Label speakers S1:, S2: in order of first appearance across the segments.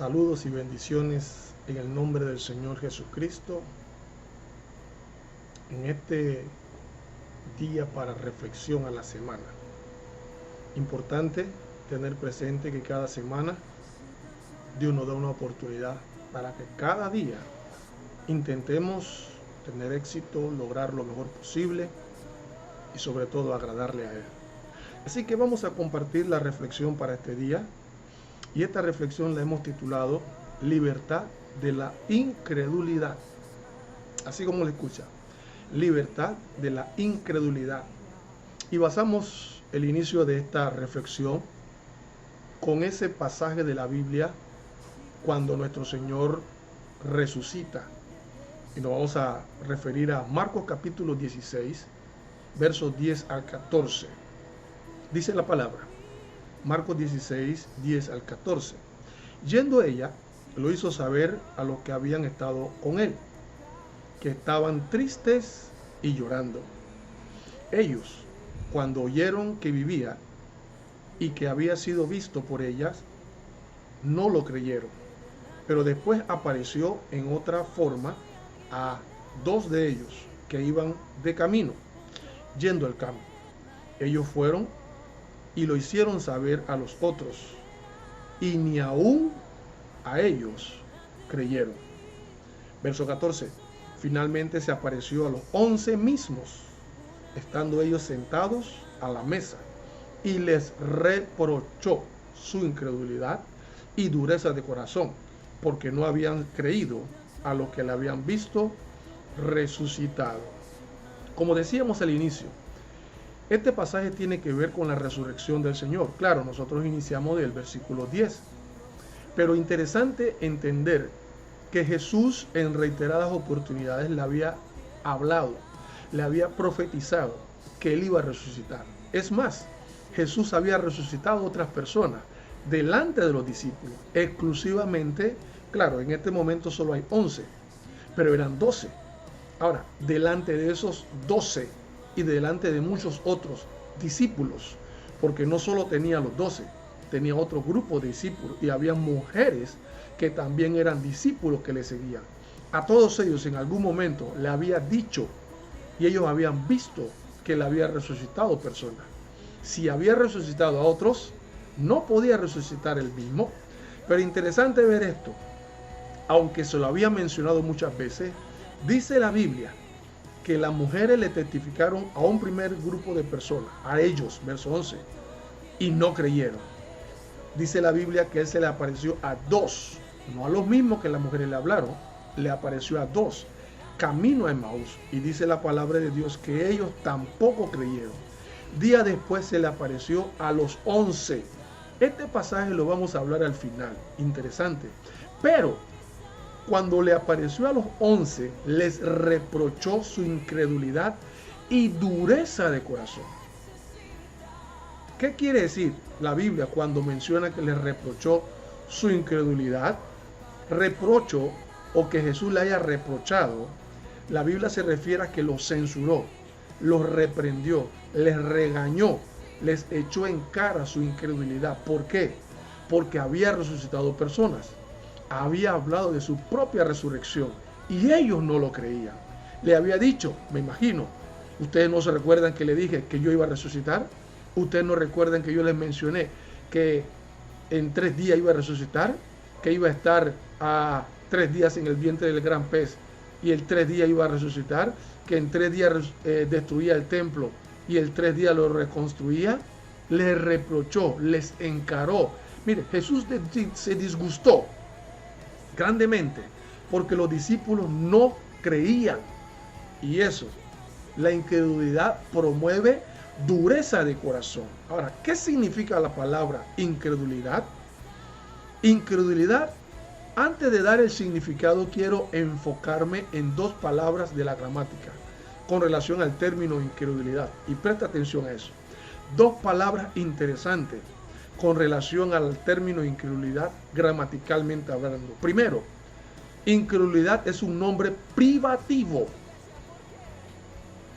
S1: Saludos y bendiciones en el nombre del Señor Jesucristo. En este día para reflexión a la semana. Importante tener presente que cada semana Dios nos da una oportunidad para que cada día intentemos tener éxito, lograr lo mejor posible y sobre todo agradarle a Él. Así que vamos a compartir la reflexión para este día. Y esta reflexión la hemos titulado Libertad de la incredulidad. Así como lo escucha, libertad de la incredulidad. Y basamos el inicio de esta reflexión con ese pasaje de la Biblia cuando nuestro Señor resucita. Y nos vamos a referir a Marcos capítulo 16, versos 10 al 14. Dice la palabra. Marcos 16, 10 al 14. Yendo ella, lo hizo saber a los que habían estado con él, que estaban tristes y llorando. Ellos, cuando oyeron que vivía y que había sido visto por ellas, no lo creyeron. Pero después apareció en otra forma a dos de ellos que iban de camino, yendo al campo. Ellos fueron y lo hicieron saber a los otros, y ni aún a ellos creyeron. Verso 14. Finalmente se apareció a los 11 mismos, estando ellos sentados a la mesa, y les reprochó su incredulidad y dureza de corazón, porque no habían creído a lo que le habían visto resucitado. Como decíamos al inicio, este pasaje tiene que ver con la resurrección del Señor. Claro, nosotros iniciamos del versículo 10. Pero interesante entender que Jesús en reiteradas oportunidades le había hablado, le había profetizado que Él iba a resucitar. Es más, Jesús había resucitado a otras personas delante de los discípulos. Exclusivamente, claro, en este momento solo hay 11, pero eran 12. Ahora, delante de esos 12 y delante de muchos otros discípulos, porque no solo tenía los 12, tenía otro grupo de discípulos y había mujeres que también eran discípulos que le seguían. A todos ellos en algún momento le había dicho y ellos habían visto que le había resucitado personas. Si había resucitado a otros, no podía resucitar él mismo. Pero interesante ver esto, aunque se lo había mencionado muchas veces, dice la Biblia que las mujeres le testificaron a un primer grupo de personas, a ellos, verso 11, y no creyeron. Dice la Biblia que Él se le apareció a dos, no a los mismos que las mujeres le hablaron, le apareció a dos, camino a Emaús, y dice la palabra de Dios que ellos tampoco creyeron. Día después se le apareció a los 11. Este pasaje lo vamos a hablar al final, interesante, pero cuando le apareció a los 11, les reprochó su incredulidad y dureza de corazón. ¿Qué quiere decir la Biblia cuando menciona que les reprochó su incredulidad? Reprocho o que Jesús le haya reprochado, la Biblia se refiere a que los censuró, los reprendió, les regañó, les echó en cara su incredulidad. ¿Por qué? Porque había resucitado personas. Había hablado de su propia resurrección y ellos no lo creían. Le había dicho, me imagino, ustedes no se recuerdan que le dije que yo iba a resucitar, ustedes no recuerdan que yo les mencioné que en 3 días iba a resucitar, que iba a estar a 3 días en el vientre del gran pez y el 3 días iba a resucitar, que en 3 días destruía el templo y el 3 días lo reconstruía. Les reprochó, les encaró. Mire, Jesús se disgustó grandemente porque los discípulos no creían, y eso, la incredulidad promueve dureza de corazón. Ahora, ¿qué significa la palabra incredulidad? Incredulidad, antes de dar el significado, quiero enfocarme en 2 palabras de la gramática con relación al término incredulidad, y presta atención a eso. 2 palabras interesantes con relación al término incredulidad gramaticalmente hablando. Primero, incredulidad es un nombre privativo.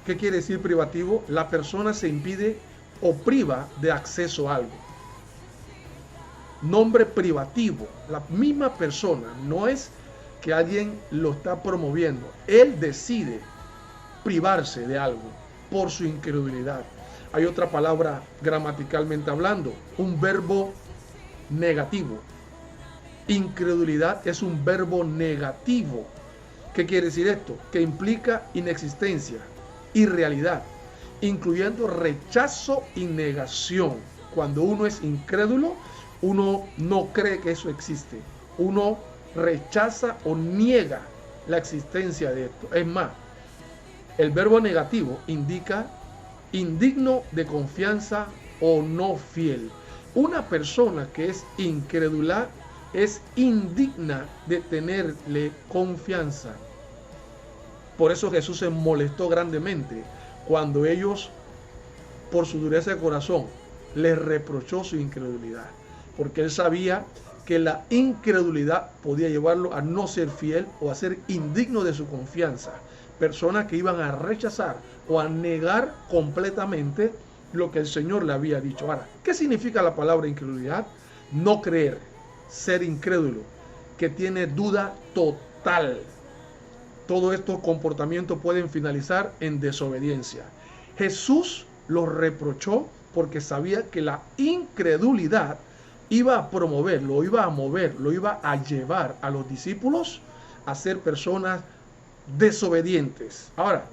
S1: ¿Qué quiere decir privativo? La persona se impide o priva de acceso a algo. nombre privativo. La misma persona, no es que alguien lo está promoviendo. Él decide privarse de algo por su incredulidad. Hay otra palabra gramaticalmente hablando, un verbo negativo. Incredulidad es un verbo negativo. ¿Qué quiere decir esto? Que implica inexistencia, irrealidad, incluyendo rechazo y negación. Cuando uno es incrédulo, uno no cree que eso existe. Uno rechaza o niega la existencia de esto. Es más, el verbo negativo indica indigno de confianza o no fiel. Una persona que es incrédula es indigna de tenerle confianza. Por eso Jesús se molestó grandemente cuando ellos, por su dureza de corazón, les reprochó su incredulidad. Porque él sabía que la incredulidad podía llevarlo a no ser fiel o a ser indigno de su confianza. Personas que iban a rechazar o a negar completamente lo que el Señor le había dicho. Ahora, ¿qué significa la palabra incredulidad? No creer, ser incrédulo, que tiene duda total. Todos estos comportamientos pueden finalizar en desobediencia. Jesús los reprochó porque sabía que la incredulidad iba a promover, lo iba a mover, lo iba a llevar a los discípulos a ser personas desobedientes. Ahora,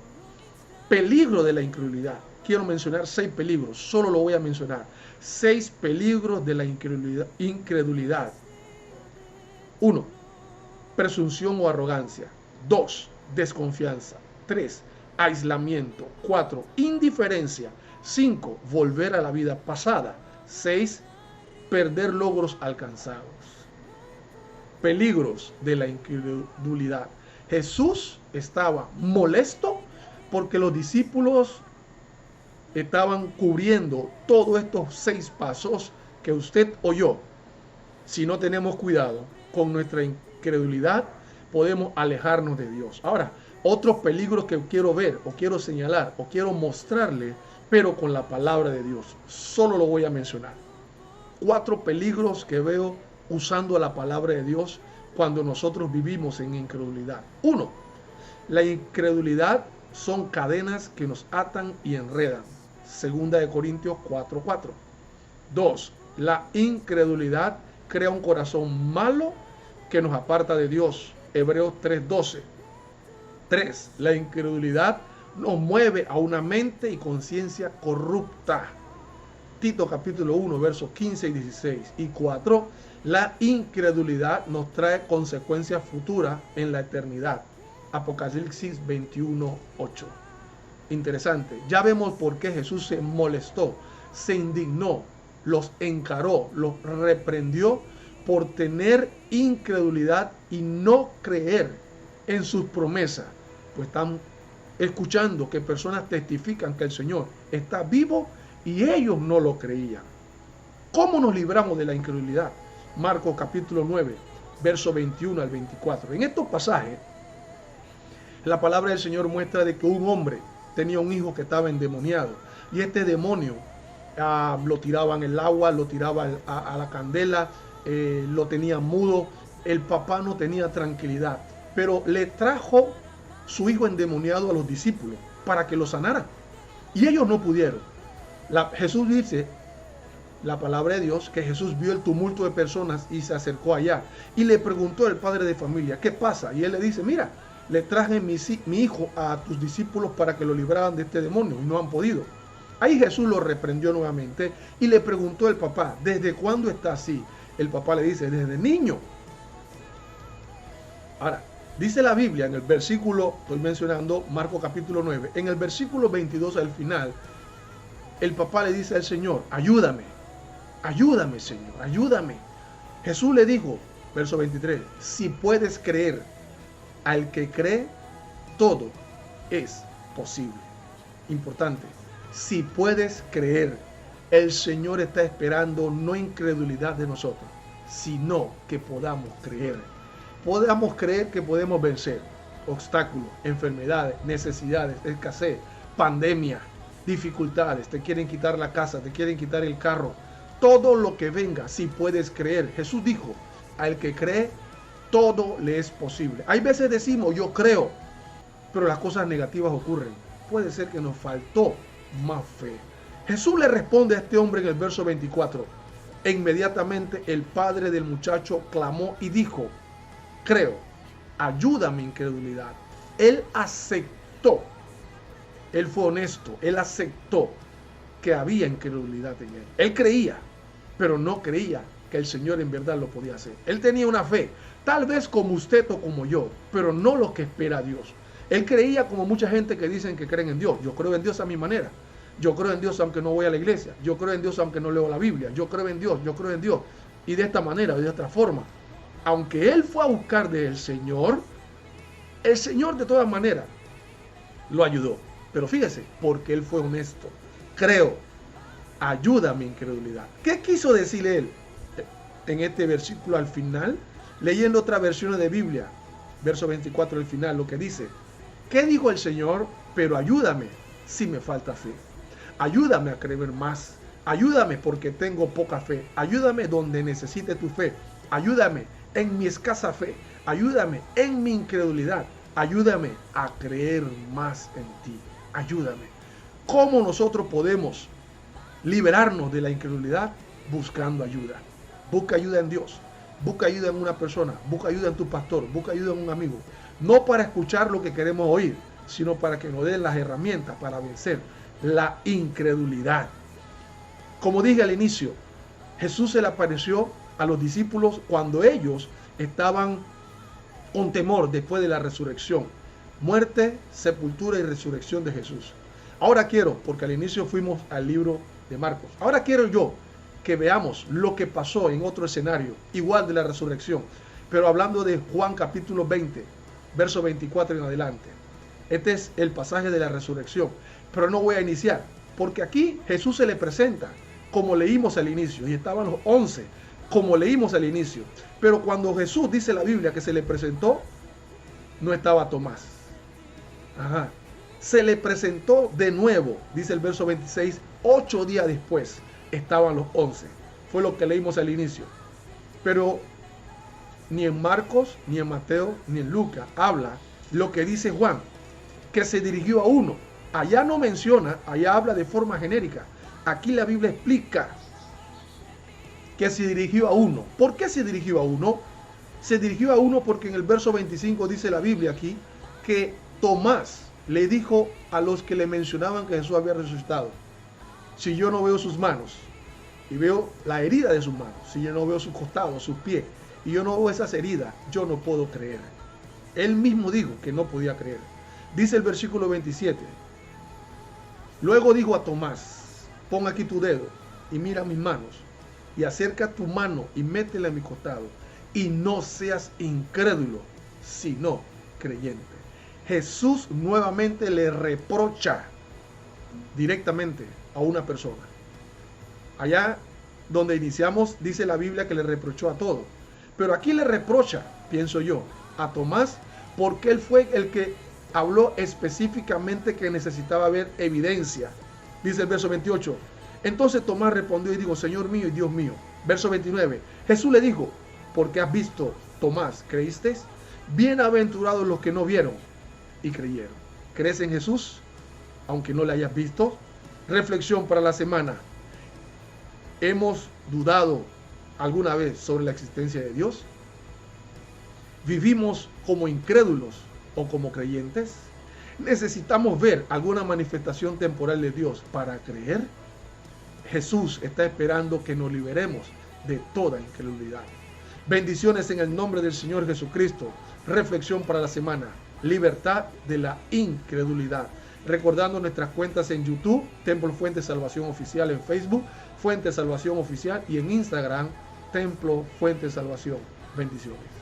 S1: peligro de la incredulidad. Quiero mencionar 6 peligros, solo lo voy a mencionar. 6 peligros de la incredulidad. 1. Presunción o arrogancia. 2. Desconfianza. 3. Aislamiento. 4. Indiferencia. 5. Volver a la vida pasada. 6. Perder logros alcanzados. Peligros de la incredulidad. Jesús estaba molesto porque los discípulos estaban cubriendo todos estos 6 pasos que usted oyó. Si no tenemos cuidado con nuestra incredulidad, podemos alejarnos de Dios. Ahora, otros peligros que quiero ver o quiero señalar o quiero mostrarle, pero con la palabra de Dios. Solo lo voy a mencionar. 4 peligros que veo usando la palabra de Dios cuando nosotros vivimos en incredulidad. 1. La incredulidad son cadenas que nos atan y enredan. 2 Corintios 4:4. 2. La incredulidad crea un corazón malo que nos aparta de Dios. Hebreos 3:12. 3. La incredulidad nos mueve a una mente y conciencia corrupta. Tito capítulo 1, versos 15 y 16. Y 4. La incredulidad nos trae consecuencias futuras en la eternidad. Apocalipsis 21:8. Interesante. Ya vemos por qué Jesús se molestó, se indignó, los encaró, los reprendió por tener incredulidad y no creer en sus promesas. Pues están escuchando que personas testifican que el Señor está vivo y ellos no lo creían. ¿Cómo nos libramos de la incredulidad? Marcos capítulo 9, verso 21 al 24. En estos pasajes, la palabra del Señor muestra de que un hombre tenía un hijo que estaba endemoniado y este demonio lo tiraba en el agua, lo tiraba a la candela, lo tenía mudo. El papá no tenía tranquilidad, pero le trajo su hijo endemoniado a los discípulos para que lo sanaran y ellos no pudieron. Jesús dice, la palabra de Dios, que Jesús vio el tumulto de personas y se acercó allá y le preguntó al padre de familia, ¿qué pasa? Y él le dice, mira, le traje mi hijo a tus discípulos para que lo libraran de este demonio y no han podido. Ahí Jesús lo reprendió nuevamente y le preguntó al papá, ¿desde cuándo está así? El papá le dice, desde niño. Ahora, dice la Biblia en el versículo, estoy mencionando Marcos capítulo 9, en el versículo 22 al final, el papá le dice al Señor, ayúdame, ayúdame Señor, ayúdame. Jesús le dijo, verso 23, si puedes creer, al que cree, todo es posible. Importante, si puedes creer, el Señor está esperando no incredulidad de nosotros, sino que podamos creer. Podamos creer que podemos vencer obstáculos, enfermedades, necesidades, escasez, pandemia, dificultades. Te quieren quitar la casa, te quieren quitar el carro, todo lo que venga, si puedes creer. Jesús dijo, al que cree, todo le es posible. Hay veces decimos, yo creo, pero las cosas negativas ocurren. Puede ser que nos faltó más fe. Jesús le responde a este hombre en el verso 24. E inmediatamente el padre del muchacho clamó y dijo, creo, ayuda a mi incredulidad. Él aceptó, él fue honesto, él aceptó que había incredulidad en él. Él creía, pero no creía que el Señor en verdad lo podía hacer. Él tenía una fe, tal vez como usted o como yo, pero no lo que espera Dios. Él creía como mucha gente que dicen que creen en Dios. Yo creo en Dios a mi manera. Yo creo en Dios aunque no voy a la iglesia. Yo creo en Dios aunque no leo la Biblia. Yo creo en Dios, yo creo en Dios. Y de esta manera, de otra forma. Aunque él fue a buscar del Señor, el Señor de todas maneras lo ayudó. Pero fíjese, porque él fue honesto. Creo, ayuda a mi incredulidad. ¿Qué quiso decirle él en este versículo al final? Leyendo otra versión de Biblia, verso 24 al final, lo que dice. ¿Qué dijo el Señor? Pero ayúdame si me falta fe. Ayúdame a creer más. Ayúdame porque tengo poca fe. Ayúdame donde necesite tu fe. Ayúdame en mi escasa fe. Ayúdame en mi incredulidad. Ayúdame a creer más en ti. Ayúdame. ¿Cómo nosotros podemos liberarnos de la incredulidad? Buscando ayuda. Busca ayuda en Dios. Busca ayuda en una persona. Busca ayuda en tu pastor. Busca ayuda en un amigo. No para escuchar lo que queremos oír, sino para que nos den las herramientas para vencer la incredulidad. Como dije al inicio, Jesús se le apareció a los discípulos cuando ellos estaban con temor después de la resurrección. Muerte, sepultura y resurrección de Jesús. Ahora quiero, porque al inicio fuimos al libro de Marcos, ahora quiero yo que veamos lo que pasó en otro escenario, igual de la resurrección, pero hablando de Juan capítulo 20, verso 24 en adelante. Este es el pasaje de la resurrección, pero no voy a iniciar, porque aquí Jesús se le presenta, como leímos al inicio, y estaban los 11, como leímos al inicio. Pero cuando Jesús, dice la Biblia, que se le presentó, no estaba Tomás. Se le presentó de nuevo, dice el verso 26, 8 días después estaban los 11. Fue lo que leímos al inicio. Pero ni en Marcos, ni en Mateo, ni en Lucas habla lo que dice Juan, que se dirigió a uno. Allá no menciona, allá habla de forma genérica. Aquí la Biblia explica que se dirigió a uno. ¿Por qué se dirigió a uno? Se dirigió a uno porque en el verso 25 dice la Biblia aquí que Tomás le dijo a los que le mencionaban que Jesús había resucitado: si yo no veo sus manos y veo la herida de sus manos, si yo no veo sus costados, sus pies, y yo no veo esas heridas, yo no puedo creer. Él mismo dijo que no podía creer. Dice el versículo 27. Luego dijo a Tomás: pon aquí tu dedo y mira mis manos, y acerca tu mano y métela en mi costado, y no seas incrédulo, sino creyente. Jesús nuevamente le reprocha directamente a una persona. Allá donde iniciamos dice la Biblia que le reprochó a todos, pero aquí le reprocha, pienso yo, a Tomás, porque él fue el que habló específicamente que necesitaba ver evidencia. Dice el verso 28. Entonces Tomás respondió y dijo: Señor mío y Dios mío. Verso 29. Jesús le dijo: porque has visto, Tomás, ¿creíste? Bienaventurados los que no vieron y creyeron. ¿Crees en Jesús aunque no le hayas visto? Reflexión para la semana. ¿Hemos dudado alguna vez sobre la existencia de Dios? ¿Vivimos como incrédulos o como creyentes? ¿Necesitamos ver alguna manifestación temporal de Dios para creer? Jesús está esperando que nos liberemos de toda incredulidad. Bendiciones en el nombre del Señor Jesucristo. Reflexión para la semana: libertad de la incredulidad. Recordando nuestras cuentas en YouTube, Templo Fuente Salvación Oficial, en Facebook, Fuente Salvación Oficial, y en Instagram, Templo Fuente Salvación. Bendiciones.